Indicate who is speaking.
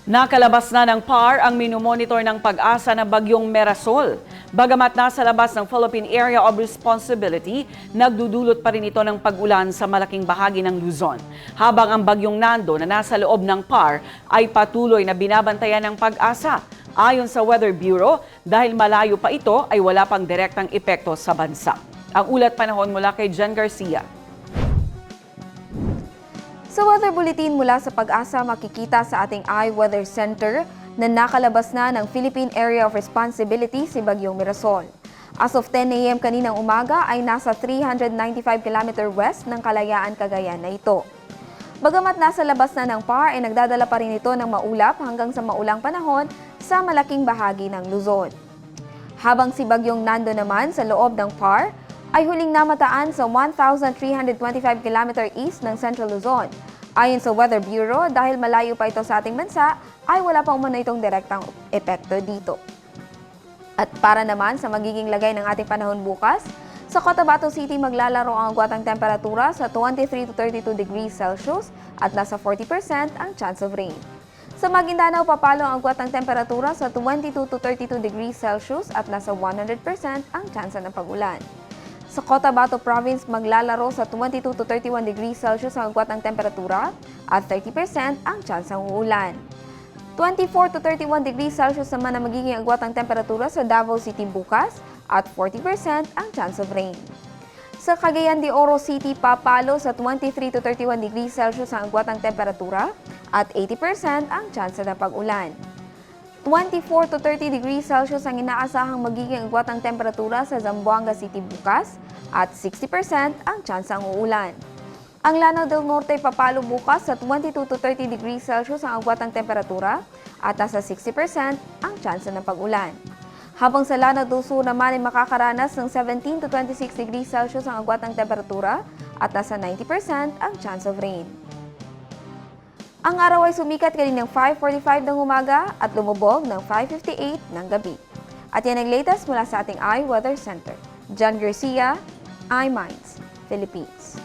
Speaker 1: Nakalabas na ng PAR ang minomonitor ng pag-asa na bagyong Merasol. Bagamat nasa labas ng Philippine Area of Responsibility, nagdudulot pa rin ito ng pag-ulan sa malaking bahagi ng Luzon. Habang ang bagyong Nando na nasa loob ng PAR ay patuloy na binabantayan ng pag-asa. Ayon sa Weather Bureau, dahil malayo pa ito ay wala pang direktang epekto sa bansa. Ang ulat panahon mula kay Jen Garcia.
Speaker 2: Sa weather bulletin mula sa Pag-asa, makikita sa ating iWeather Center na nakalabas na ng Philippine Area of Responsibility si Bagyong Mirasol. As of 10 a.m. kaninang umaga ay nasa 395 km west ng Kalayaan, Cagayan na ito. Bagamat nasa labas na ng PAR ay nagdadala pa rin ito ng maulap hanggang sa maulang panahon sa malaking bahagi ng Luzon. Habang si Bagyong Nando naman sa loob ng PAR ay huling namataan sa 1,325 km east ng Central Luzon. Ayon sa Weather Bureau, dahil malayo pa ito sa ating bansa, ay wala pa umano itong direktang epekto dito. At para naman sa magiging lagay ng ating panahon bukas, sa Cotabato City maglalaro ang agwatang temperatura sa 23 to 32 degrees Celsius at nasa 40% ang chance of rain. Sa Maguindanao, papalo ang agwatang temperatura sa 22 to 32 degrees Celsius at nasa 100% ang chance ng pag-ulan. Sa Cotabato Province, maglalaro sa 22 to 31 degrees Celsius ang agwat ng temperatura at 30% ang chance ng uulan. 24 to 31 degrees Celsius naman ang magiging agwat ng temperatura sa Davao City bukas at 40% ang chance of rain. Sa Cagayan de Oro City, papalo sa 23 to 31 degrees Celsius ang agwat ng temperatura at 80% ang chance ng pag-ulan. 24 to 30 degrees Celsius ang inaasahang magiging agwat ng temperatura sa Zamboanga City bukas at 60% ang tsansa ng uulan. Ang Lanao del Norte papalo bukas sa 22 to 30 degrees Celsius ang agwat ng temperatura at nasa 60% ang tsansa ng pag-ulan. Habang sa Lanao del Sur naman ay makakaranas ng 17 to 26 degrees Celsius ang agwat ng temperatura at nasa 90% ang chance of rain. Ang araw ay sumikat kaninang 5:45 ng umaga at lumubog ng 5:58 ng gabi. At yan ang latest mula sa ating iWeather Center. Jen Garcia, iMinds, Philippines.